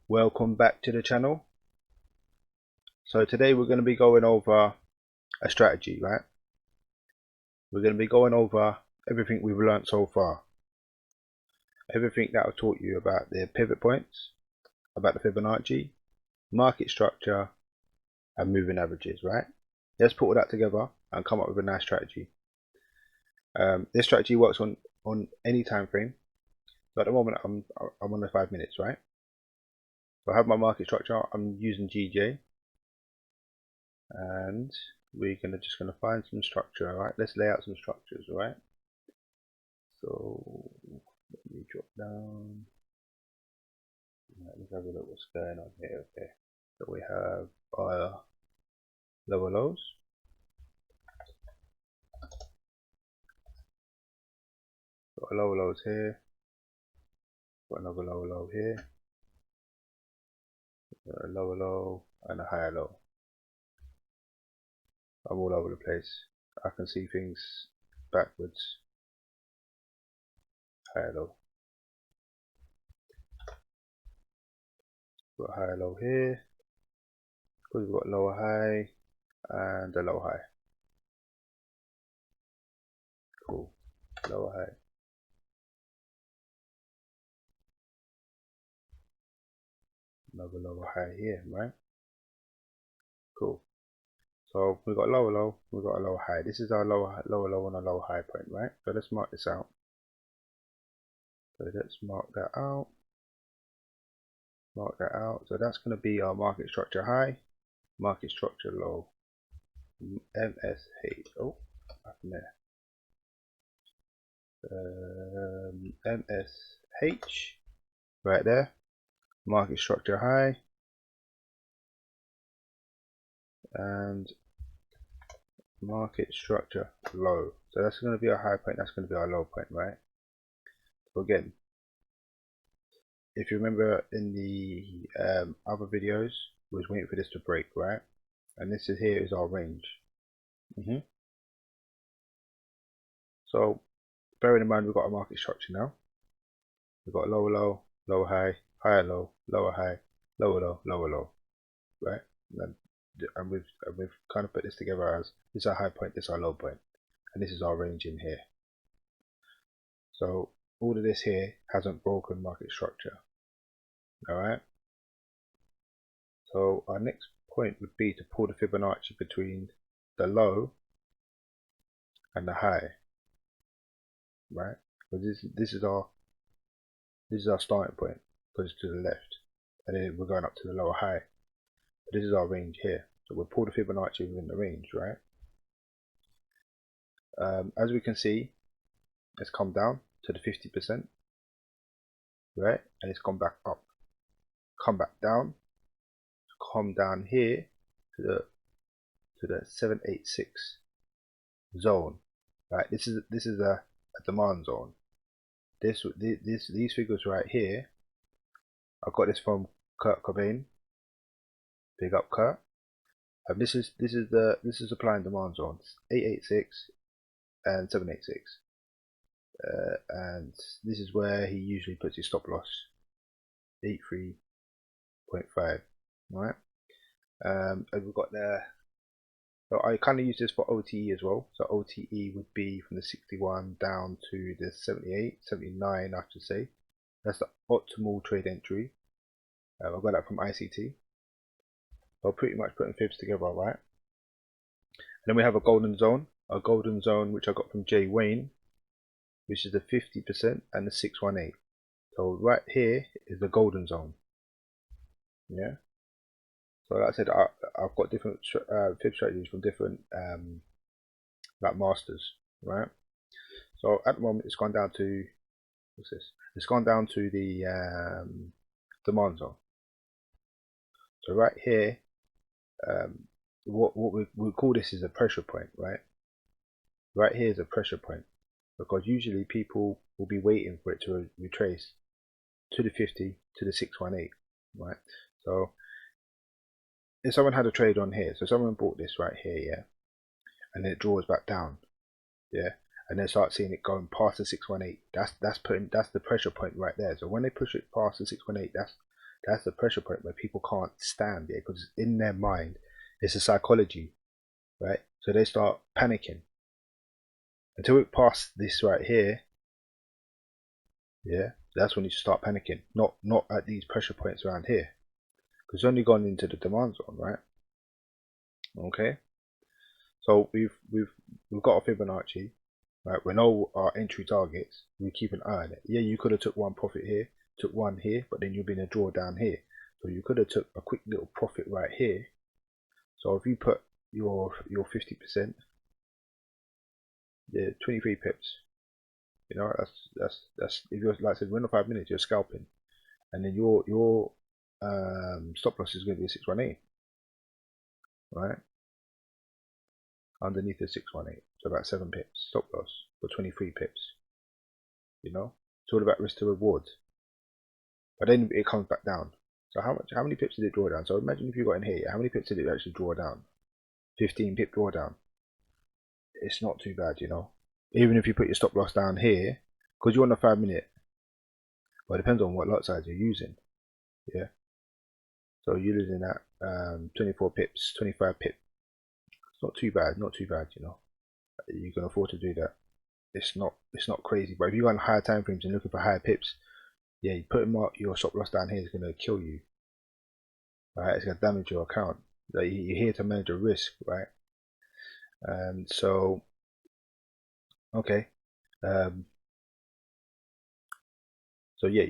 Welcome back to the channel. So today we're going to be going over a strategy, right? We're going to be going over everything we've learned so far, everything that I've taught you about the pivot points, about the Fibonacci, market structure and moving averages, right? Let's put all that together and come up with a nice strategy. This strategy works on any time frame. So at the moment I'm on the 5 minutes, right? So I have my market structure. I'm using GJ, and we're just gonna find some structure. All right, let's lay out some structures. All right, so let me drop down. Right, let's have a look what's going on here. Okay, so we have our lower lows, got a lower lows here, got another lower low here, got a lower low and a higher low. I'm all over the place. I can see things backwards. Higher low. Got a higher low here. We've got lower high and a low high. Cool. Lower high. Another lower high here, right? Cool. So we've got lower low, we've got a lower high. This is our lower low and a lower high point, right? So let's mark this out. So let's mark that out. Mark that out. So that's going to be our market structure high, market structure low. MSH. Oh, up in there. MSH. Right there. Market structure high. And market structure low. So that's going to be our high point, that's going to be our low point, right? So again, if you remember in the other videos, we was waiting for this to break, right? And this is here is our range. So bearing in mind we've got a market structure now. We've got lower low, lower high, higher low, lower high, lower low, lower low, right? And we've kind of put this together as this is our high point, this is our low point, and this is our range in here. So all of this here hasn't broken market structure. Alright. So our next point would be to pull the Fibonacci between the low and the high. Right? So this is our starting point, because it's to the left. And then we're going up to the lower high. But this is our range here. So we'll pull the Fibonacci within the range, right? As we can see, it's come down to the 50%, right? And it's gone back up, come back down, come down here to the 786 zone, right? This is a demand zone. These figures right here, I got this from Kurt Cobain. Big up Kurt. This is supply and demand zones, 886 and 786. And this is where he usually puts his stop loss, 83.5, right? And we've got there. So I kind of use this for OTE as well. So OTE would be from the 61 down to the 78, 79, I should say. That's the optimal trade entry. I got that from ICT. So pretty much putting fibs together, right? And then we have a golden zone which I got from Jay Wayne, which is the 50% and the 618. So right here is the golden zone. Yeah. So like I said, I've got different fib strategies from different like masters, right? So at the moment it's gone down to, what's this? It's gone down to the demand zone. So right here, what we call this is a pressure point, right? Right here is a pressure point, because usually people will be waiting for it to retrace to the 50 to the 618, right? So if someone had a trade on here, so someone bought this right here, yeah, and then it draws back down, yeah, and then start seeing it going past the 618, that's the pressure point right there. So when they push it past the 618, That's the pressure point where people can't stand it, because in their mind it's a psychology, right? So they start panicking until it passes this right here. Yeah, that's when you start panicking. Not at these pressure points around here, because it's only gone into the demand zone, right? Okay, so we've got a Fibonacci, right? We know our entry targets. We keep an eye on it. Yeah, you could have took one profit here, took one here, but then you've been a drawdown here. So you could have took a quick little profit right here. So if you put your 50%, yeah, 23 pips. You know, that's if you're, like I said, within 5 minutes you're scalping, and then your stop loss is going to be 618, right? Underneath the 618, so about 7 pips stop loss for 23 pips. You know, it's all about risk to reward. But then it comes back down. So how many pips did it draw down? So imagine if you got in here, how many pips did it actually draw down? 15 pip drawdown. It's not too bad, you know. Even if you put your stop loss down here, because you're on a 5 minute. Well, it depends on what lot size you're using. Yeah. So you're losing that 24 pips, 25 pip. It's not too bad, not too bad, you know. You can afford to do that. It's not crazy. But if you go on higher time frames and looking for higher pips, yeah, you put your stop loss down here is gonna kill you. Right? It's gonna damage your account. Like, you're here to manage a risk, right? So okay. So yeah,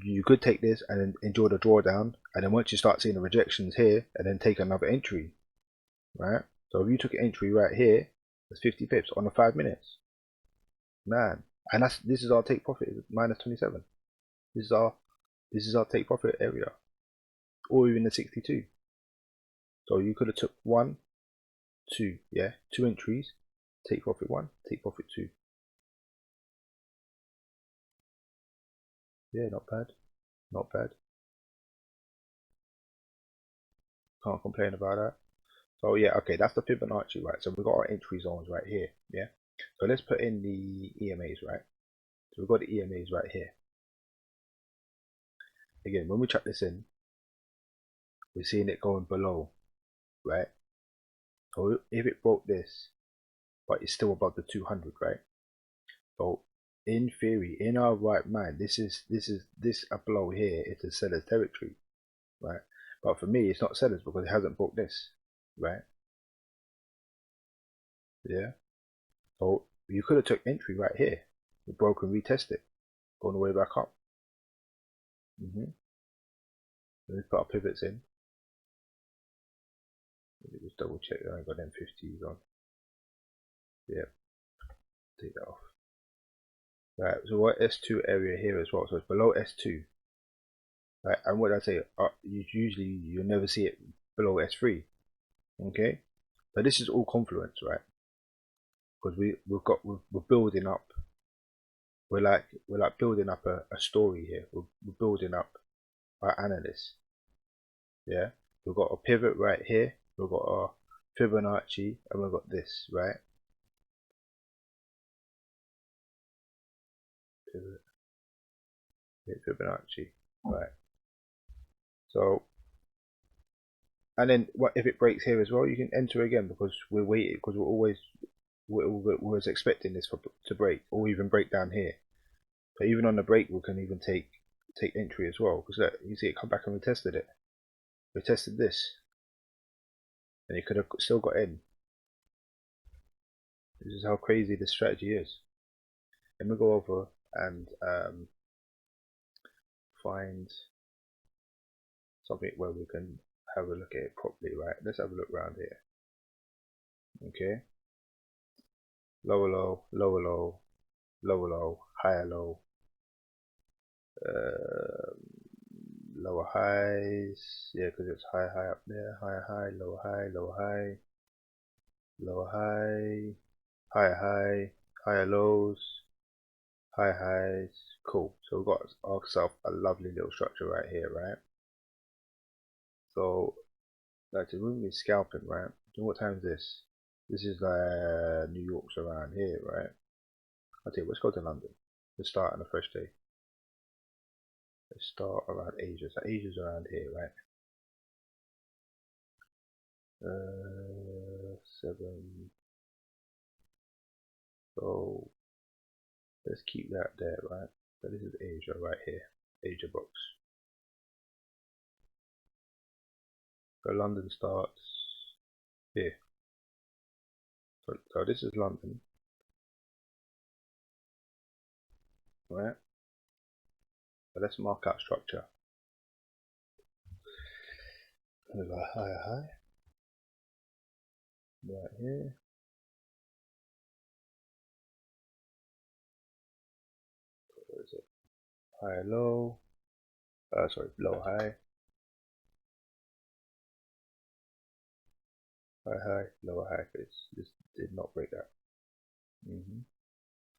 you could take this and then enjoy the drawdown, and then once you start seeing the rejections here, and then take another entry, right? So if you took an entry right here, that's 50 pips on the 5 minutes, man. And this is our take profit, minus 27. This is our take profit area, or even the 62. So you could have took 1, 2, yeah, 2 entries, take profit 1, take profit 2. Yeah, not bad, not bad. Can't complain about that. So yeah, okay, that's the Fibonacci, right? So we've got our entry zones right here, yeah? So let's put in the EMAs, right? So we've got the EMAs right here. Again, when we chuck this in, we're seeing it going below, right? So if it broke this, but it's still above the 200, right? So in theory, in our right mind, this a blow here, it's a seller's territory, right? But for me, it's not sellers because it hasn't broke this, right? Yeah. So you could have took entry right here, it broke and retested, going the way back up. Let's put our pivots in. Let me just double check that I got them 50s on. Yep, take that off. Right, so what S2 area here as well, so it's below S2. Right, and what I say, you'll never see it below S3. Okay, but this is all confluence, right? Because we're building up. We're like building up a story here. We're building up our analysts. Yeah, we've got a pivot right here. We've got our Fibonacci, and we've got this, right? Pivot, Fibonacci, right? So, and then what if it breaks here as well? You can enter again because we're waiting, because we're expecting this to break, or even break down here. But even on the break, we can even take entry as well, because you see it come back and we tested it. We tested this, and it could have still got in. This is how crazy this strategy is. Let me go over and find something where we can have a look at it properly, right? Let's have a look around here. Okay, lower low, lower low, lower low, higher low, lower highs, yeah, because it's high up there, higher high, lower high, lower high, lower high, higher high, higher lows, high highs. Cool. So we've got ourselves a lovely little structure right here, right? So like to move me scalping, right? What time is this? This is like New York's around here, right? Okay, let's go to London. Let's start on a fresh day. Let's start around Asia. So Asia's around here, right? 7. So let's keep that there, right? So this is Asia right here, Asia box. So London starts here. So this is London, right? So let's mark out structure. There's a higher high right here. What is it? High low. Sorry, low high. High high, lower high. This did not break that.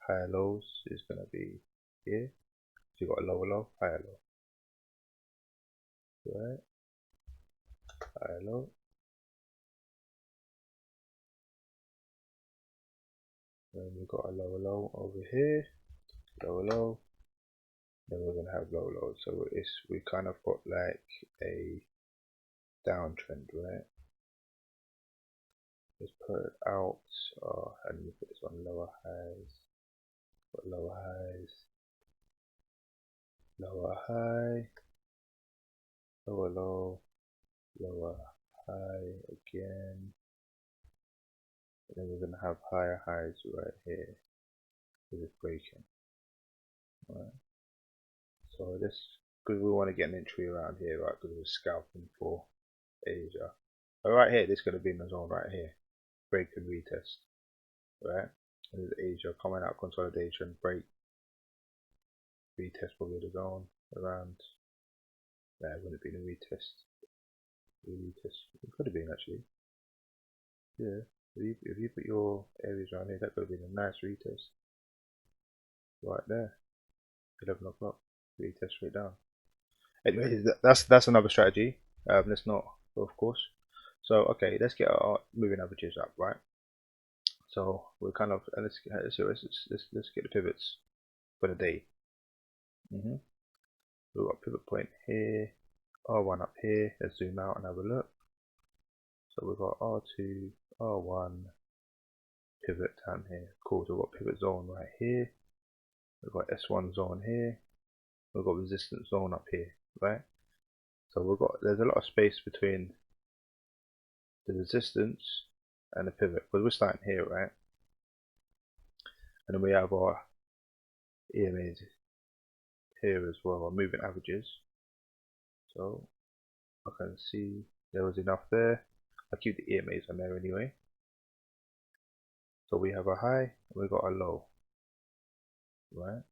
Higher lows is gonna be here. So you got a lower low, higher low. Right, higher low. Then we got a lower low over here, lower low. Then we're gonna have low low. So we kind of got like a downtrend, right? Let's put it out. And we put this on lower highs. Put lower highs, lower high, lower low, lower high again. And then we're gonna have higher highs right here with this breaking. Right. So this, because we want to get an entry around here, right? Because we're scalping for Asia. But right here, this could have been the zone right here. Break and retest, right? And there's Asia coming out consolidation, break, retest probably the zone around. Nah, it wouldn't have been a retest. It could have been actually. Yeah. If you put your areas around here, that could have been a nice retest. Right there. 11 o'clock. Retest straight down. Anyway, that's another strategy. Let's not, of course. So okay, let's get our moving averages up, right? So we're kind of let's get the pivots for the day. We've got pivot point here, R1 up here. Let's zoom out and have a look. So we've got R2, R1, pivot down here. Cool. So we've got pivot zone right here. We've got S1 zone here. We've got resistance zone up here, right? So there's a lot of space between the resistance and the pivot, because we're starting here, right? And then we have our EMAs here as well, our moving averages. So I can see there was enough there. I keep the EMAs on there anyway. So we have a high and we got a low, right?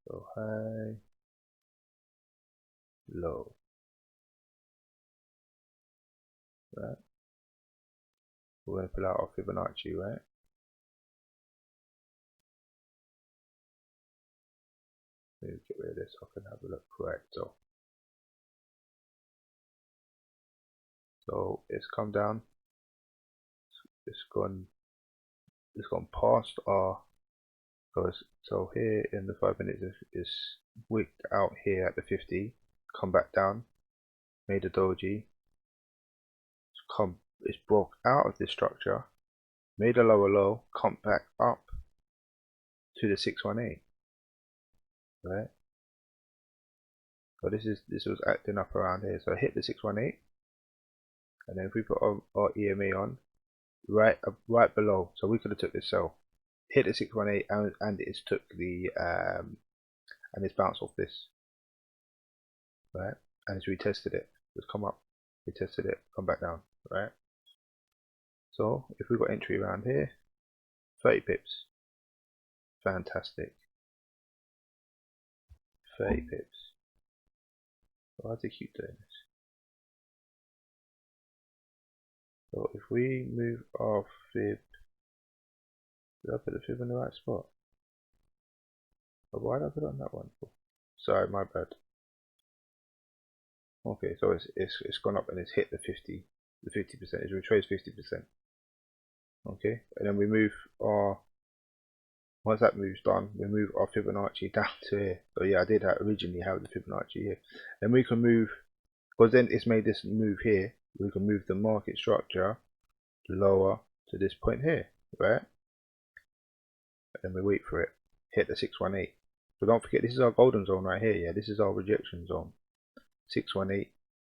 So high, low, right? We're going to pull out our Fibonacci, right? Let me get rid of this so I can have a look. Correct. So it's come down. It's gone past our. So here in the 5 minutes is wicked out here at the 50. Come back down. Made a doji. It's broke out of this structure. Made a lower low. Come back up to the 618. Right. So this was acting up around here. So I hit the 618, and then if we put our EMA on, right below, so we could have took this sell, hit the 618, and it's took the and it's bounced off this, right, and it's retested it. It's come up, retested it, come back down, right. So if we got entry around here, 30 pips, fantastic, 30 pips. Why does it keep doing this? So if we move our fib, did I put the fib in the right spot? But why did I put it on that one? Sorry, my bad. Okay, so it's gone up and it's hit the 50%. It's retraced 50%. Okay, and then we move our Once that move's done, we move our Fibonacci down to here. So yeah, I did originally have the Fibonacci here. Then we can move, because then it's made this move here, we can move the market structure lower to this point here, right? And then we wait for it, hit the 618. So don't forget, this is our golden zone right here, yeah? This is our rejection zone. 618,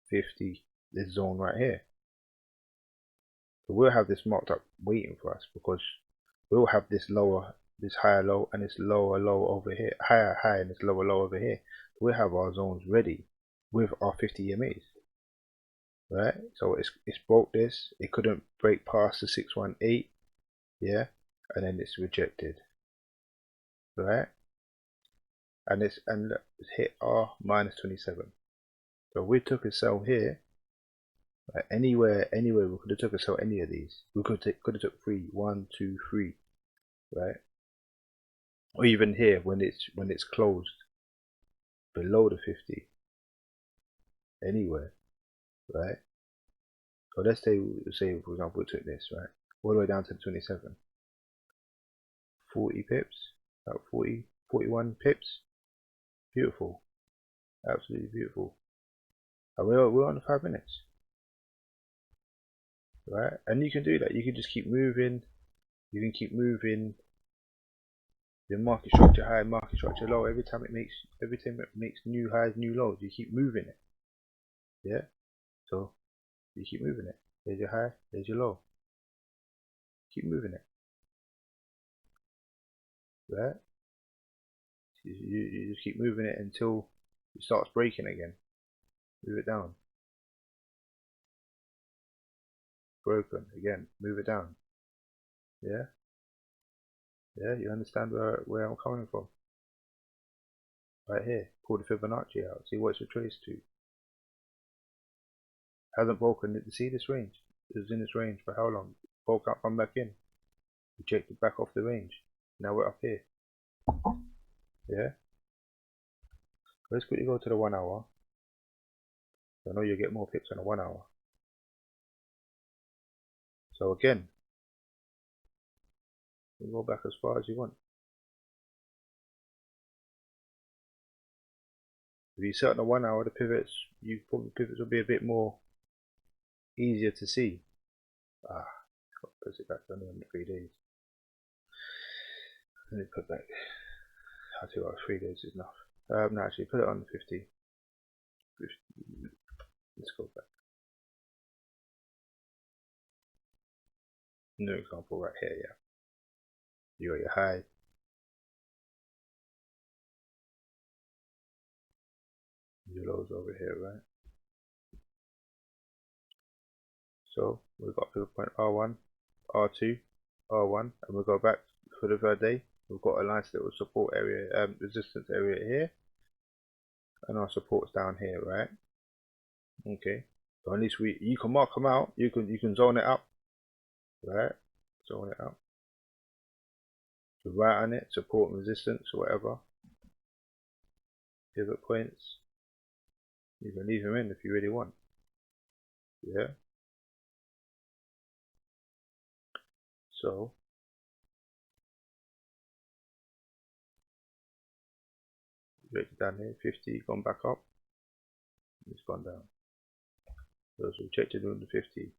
50, this zone right here. So we'll have this marked up waiting for us, because we'll have this lower, this higher low, and this lower low over here, higher high, and this lower low over here. So we'll have our zones ready with our 50 EMAs, right? So it's broke this, it couldn't break past the 618, yeah, and then it's rejected, right? And it's hit our minus 27. So we took a sell here. Like anywhere we could have took a sell any of these. We could have took 3, 1, 2, 3, right? Or even here when it's closed below the 50. Anywhere, right? So let's say for example we took this, right? All the way down to the 27. 40 pips, about 40, 41 pips. Beautiful. Absolutely beautiful. And we're on the 5 minutes. Right? And you can do that. You can just keep moving. You can keep moving the market structure high, market structure low. Every time it makes new highs, new lows, you keep moving it. Yeah? So you keep moving it. There's your high, there's your low. Keep moving it. Right? You just keep moving it until it starts breaking again. Move it down. Broken again. Move it down. Yeah? Yeah, you understand where I'm coming from? Right here. Pull the Fibonacci out. See what it's retraced to. Hasn't broken it. See this range? It was in this range for how long? Broke out, come back in. Rejected back off the range. Now we're up here. Yeah? Let's quickly go to the 1 hour. I know you'll get more pips on the 1 hour. So again, you can go back as far as you want. If you set on the 1 hour, the pivots, pivots will be a bit more easier to see. Push it back only on the 3 days. Let me put back. I tell you what, 3 days is enough. No, actually, put it on 50. Let's go back. New example right here, yeah. You got your high. Your lows over here, right? So we've got pivot point R1, R2, R1, and we'll go back for the third day. We've got a nice little support area, resistance area here, and our supports down here, right? Okay. So at least you can mark them out. You can zone it up, right? Zone it up. So right on it, support and resistance or whatever. Pivot points. You can leave them in if you really want. Yeah. So break it down here, 50, gone back up, it's gone down. So we checked it on the 50.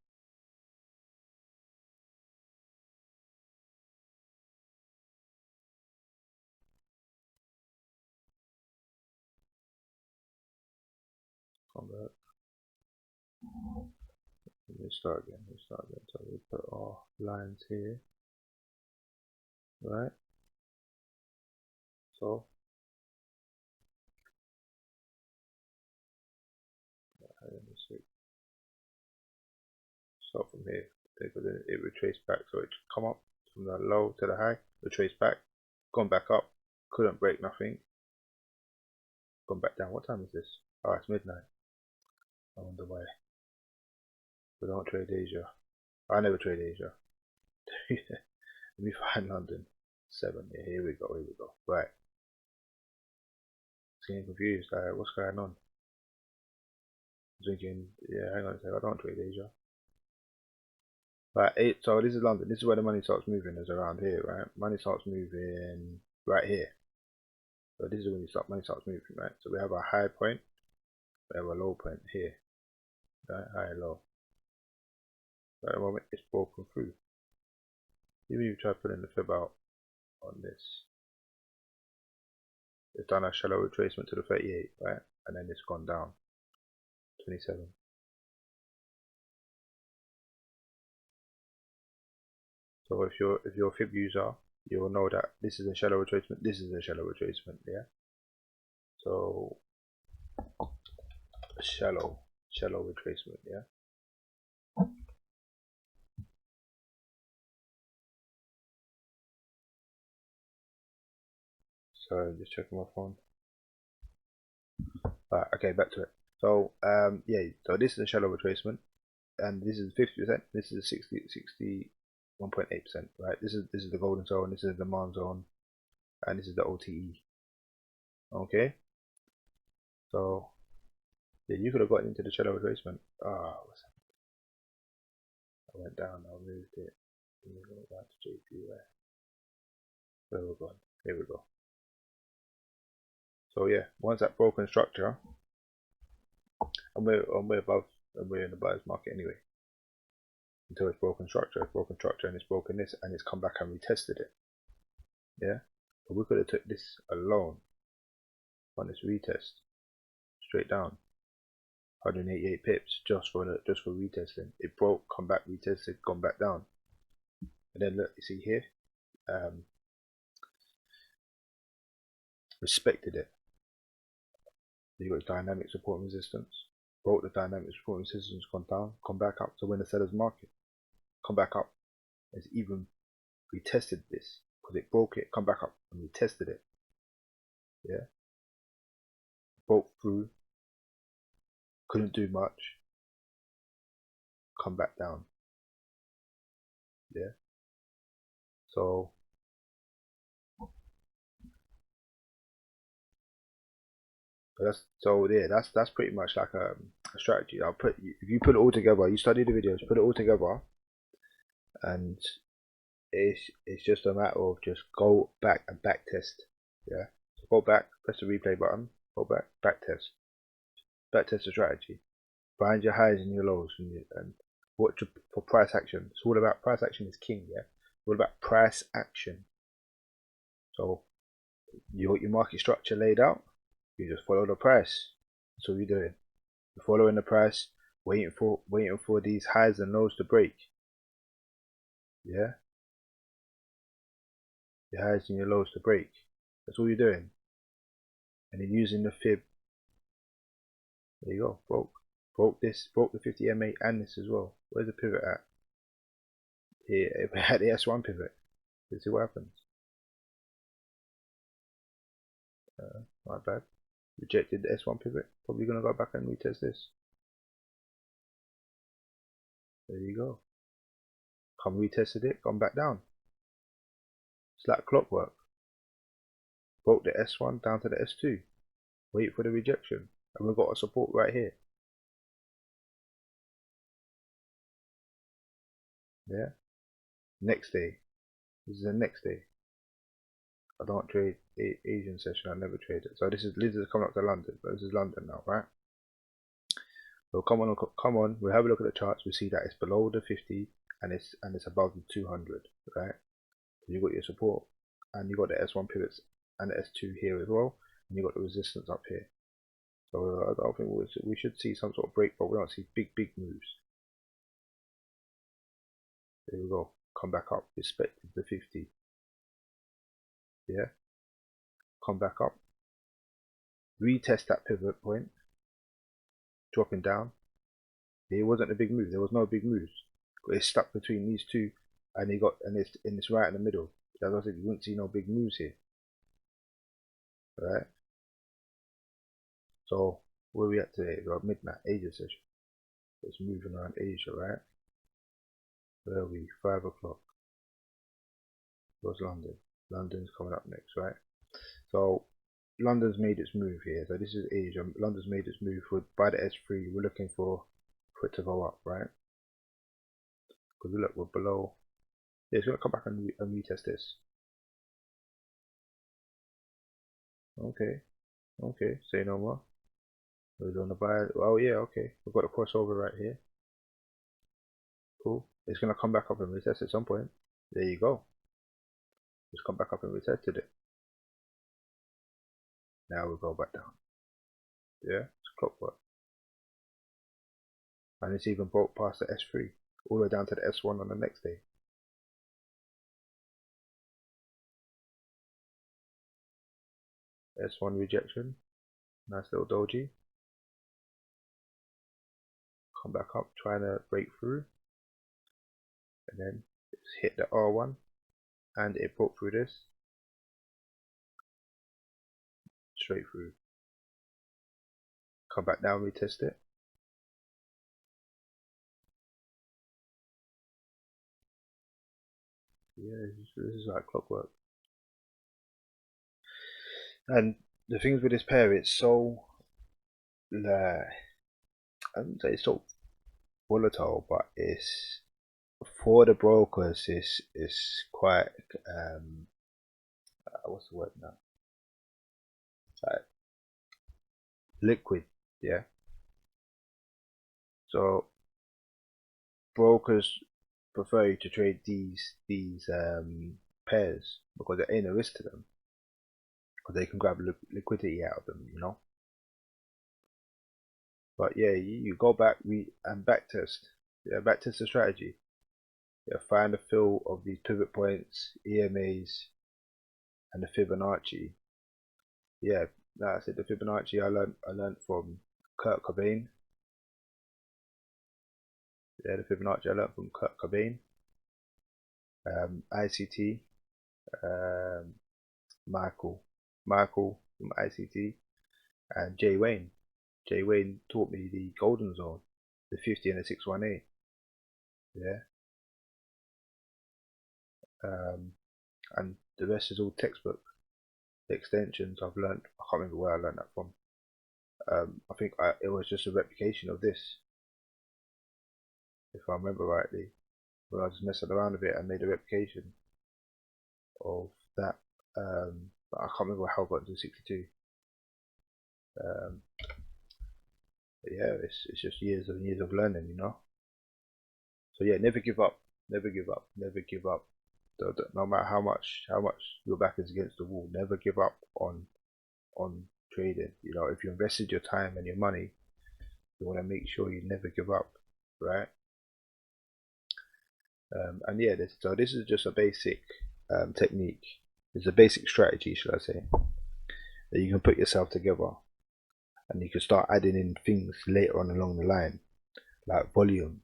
Come back. Let's start again. So we put our lines here, right? So start from here. Because it retraced back, so it come up from the low to the high, retraced back, gone back up, couldn't break nothing, gone back down. What time is this? Oh, it's midnight. I wonder why. We don't trade Asia. I never trade Asia. Let me find London. 7. Yeah, here we go. Right. Getting confused. What's going on? I'm thinking, yeah, hang on a second. I don't trade Asia. Right, so this is London. This is where the money starts moving, is around here, right? Money starts moving right here. So this is when money starts moving, right? So we have a high point, we have a low point here, right? High and low. So at the moment it's broken through. Even if you try putting the fib out on this, it's done a shallow retracement to the 38, right? And then it's gone down 27. So if you're a fib user, you will know that this is a shallow retracement, this is a shallow retracement, yeah. So shallow retracement, yeah. So just checking my phone. Right, okay, back to it. So yeah, so this is a shallow retracement, and this is 50%. This is 61.8%, right? This is the golden zone. This is the demand zone, and this is the OTE. Okay, so yeah, you could have gotten into the shallow retracement. Ah, I went down. I moved it. Let me go down to JPY. Where we going? Here we go. So yeah, once that broken structure, and we're above, and we're in the buyer's market anyway. Until it's broken structure, and it's broken this, and it's come back and retested it. Yeah, but we could have took this alone on this retest straight down, 188 pips just for retesting. It broke, come back, retested, gone back down, and then look, you see here, respected it. You got dynamic support and resistance, broke the dynamic support and resistance, gone down, come back up to win the seller's market, come back up. It's even retested this because it broke it, come back up and retested it. Yeah, broke through, couldn't do much, come back down. Yeah, so that's pretty much like a strategy. I'll put if you put it all together, you study the videos, put it all together, and it's just a matter of just go back and back test. Yeah, so go back, press the replay button, go back test the strategy, find your highs and your lows, and watch for price action. It's all about price action is king. Yeah, it's all about price action. So you got your market structure laid out. You just follow the price. That's all you're doing. You're following the price, waiting for these highs and lows to break. Yeah, your highs and your lows to break. That's all you're doing. And then using the fib. There you go. Broke this. Broke the 50 MA and this as well. Where's the pivot at? Here. It had the S1 pivot. Let's see what happens. Not bad. Rejected the S1 pivot. Probably gonna go back and retest this. There you go. Come retested it. Gone back down. It's like clockwork. Broke the S1 down to the S2. Wait for the rejection. And we've got a support right here. Yeah. Next day. This is the next day. I don't trade Asian session. I never trade it. So this is coming up to London. But this is London now, right? So come on. We'll have a look at the charts. We see that it's below the 50 and it's above the 200, right? So you got your support and you got the S1 pivots and the S2 here as well, and you got the resistance up here. So I don't think we should see some sort of break, but we don't see big moves. There we go. Come back up. Respected the 50. Yeah. Come back up. Retest that pivot point. Dropping down. It wasn't a big move. There was no big moves. It's stuck between these two, and it's right in the middle. As I said, you wouldn't see no big moves here, right? So where are we at today? We're at midnight Asia session. It's moving around Asia, right? Where are we? 5 o'clock. What's London? London's coming up next, right? So London's made its move here. So this is Asia. London's made its move by the S3. We're looking for it to go up, right? because look, we're below. Yeah, it's gonna come back and retest this. Okay, okay, say no more. We're on the buy. Oh yeah, okay. We've got a crossover right here. Cool. It's gonna come back up and retest at some point. There you go. Just come back up and retested it. Now we'll go back down. Yeah, it's clockwork. And it's even broke past the S3, all the way down to the S1 on the next day. S1 rejection. Nice little doji. Come back up, trying to break through. And then it's hit the R1. And it broke through this. Straight through. Come back down, retest it. Yeah, this is like clockwork. And the things with this pair, it's so, I wouldn't say it's so volatile, but it's, for the brokers, it's quite, what's the word now? Liquid, yeah. So brokers prefer you to trade these pairs because there ain't a risk to them, because they can grab liquidity out of them, you know. But yeah, you go back and back test. Yeah, back test the strategy. Yeah, find the fill of these pivot points, EMAs, and the Fibonacci. Yeah, like I said, the Fibonacci I learned from Kurt Cobain. Yeah, the Fibonacci I learned from Kurt Cobain. ICT, Michael from ICT, and Jay Wayne. Jay Wayne taught me the golden zone, the 50 and the 618. Yeah. And the rest is all textbook. The extensions I've learned, I can't remember where I learned that from. I think it was just a replication of this, if I remember rightly. When I was messing around a bit and made a replication of that. But I can't remember how I got into 62. But yeah, it's just years and years of learning, you know. So yeah, never give up, never give up, never give up. No matter how much your back is against the wall, never give up on trading. You know, if you invested your time and your money, you want to make sure you never give up, right? And yeah, so this is just a basic technique. It's a basic strategy, should I say, that you can put yourself together, and you can start adding in things later on along the line, like volume.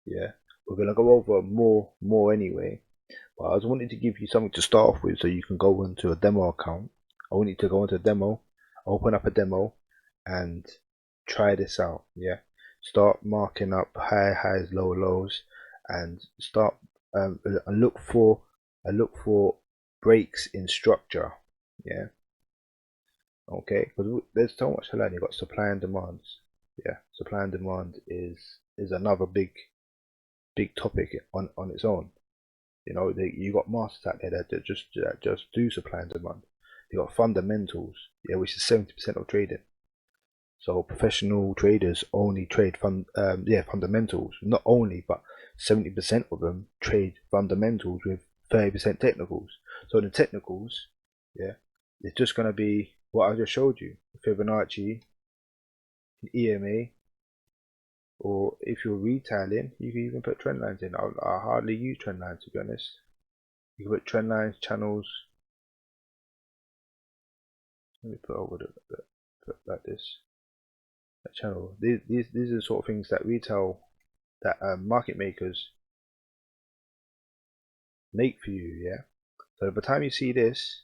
Yeah, we're gonna go over more anyway. But I was wanting to give you something to start off with, so you can go into a demo account. I want you to go into a demo, open up a demo, and try this out. Yeah, start marking up high highs, low lows, and start and look for breaks in structure. Yeah, okay, because there's so much to learn. You've got supply and demands. Yeah, supply and demand is another big topic on its own. You know, you got masters out there that just do supply and demand. You got fundamentals, yeah, which is 70% of trading. So professional traders only trade fundamentals. Not only, but 70% of them trade fundamentals with 30% technicals. So the technicals, yeah, it's just gonna be what I just showed you: Fibonacci, EMA, or if you're retailing, you can even put trend lines in. I hardly use trend lines, to be honest. You can put trend lines, channels. Let me put over put like this. A channel. These are the sort of things that retail, that market makers make for you. Yeah. So by the time you see this,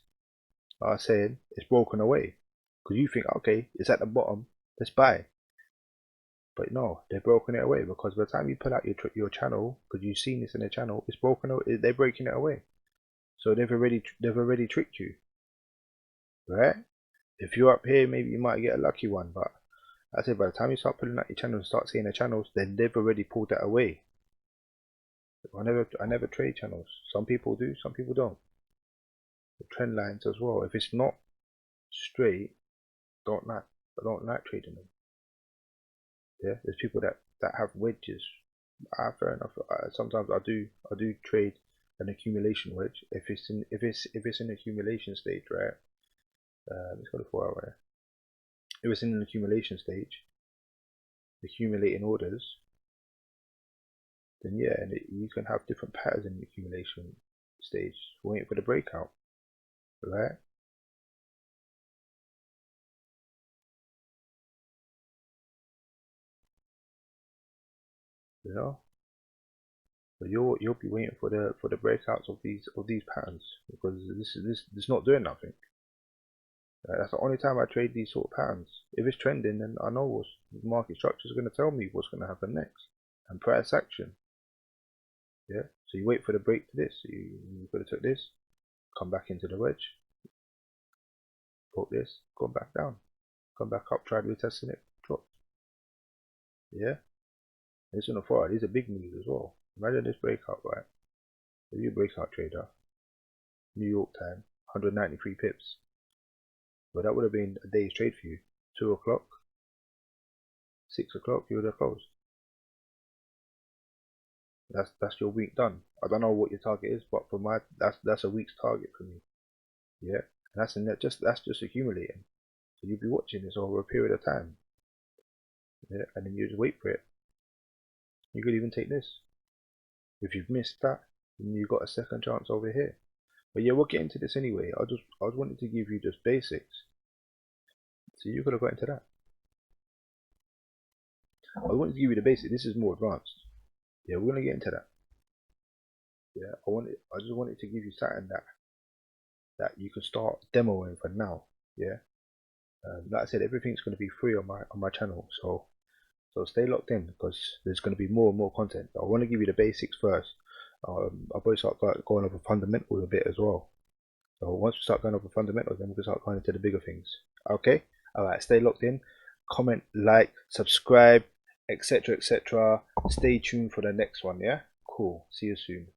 like I was saying, it's broken away, because you think, okay, it's at the bottom, let's buy. But no, they've broken it away, because by the time you pull out your channel, because you've seen this in the channel, it's broken away. They're breaking it away. So they've already tricked you, right? If you're up here, maybe you might get a lucky one, but I say by the time you start pulling out your channel and start seeing the channels, then they've already pulled that away. I never trade channels. Some people do, some people don't. The trend lines as well. If it's not straight, I don't like trading them. Yeah, there's people that have wedges. Fair enough. Sometimes I do trade an accumulation wedge if it's in accumulation stage, right? Let's go to 4 hour. If it's in an accumulation stage, accumulating orders, then yeah, and you can have different patterns in the accumulation stage, waiting for the breakout, right? You know, so you'll be waiting for the breakouts of these patterns, because this not doing nothing. That's the only time I trade these sort of patterns. If it's trending, then I know what the market structure is going to tell me what's going to happen next, and price action. Yeah, so you wait for the break to this. You could have took this, come back into the wedge, broke this, gone back down, come back up, tried retesting it, dropped. Yeah, and it's on the forward. These are big moves as well. Imagine this breakout, right? If you breakout trader, New York time, 193 pips. But that would have been a day's trade for you. 2 o'clock, 6 o'clock, you would have closed. That's your week done. I don't know what your target is, but for my that's a week's target for me. Yeah, and that's just accumulating. So you'll be watching this over a period of time. Yeah, and then you just wait for it. You could even take this. If you've missed that, then you got a second chance over here. But yeah, we'll get into this anyway. I just wanted to give you just basics, so you could have got into that. I wanted to give you the basics. This is more advanced. Yeah, we're gonna get into that. Yeah, I just wanted to give you something that you can start demoing for now. Yeah, like I said, everything's going to be free on my channel, so stay locked in, because there's going to be more and more content. I want to give you the basics first. I'll probably start going over fundamentals a bit as well. So once we start going over fundamentals, then we can start going into the bigger things. Okay, all right, stay locked in. Comment, like, subscribe, etc., etc. Stay tuned for the next one. Yeah, cool. See you soon.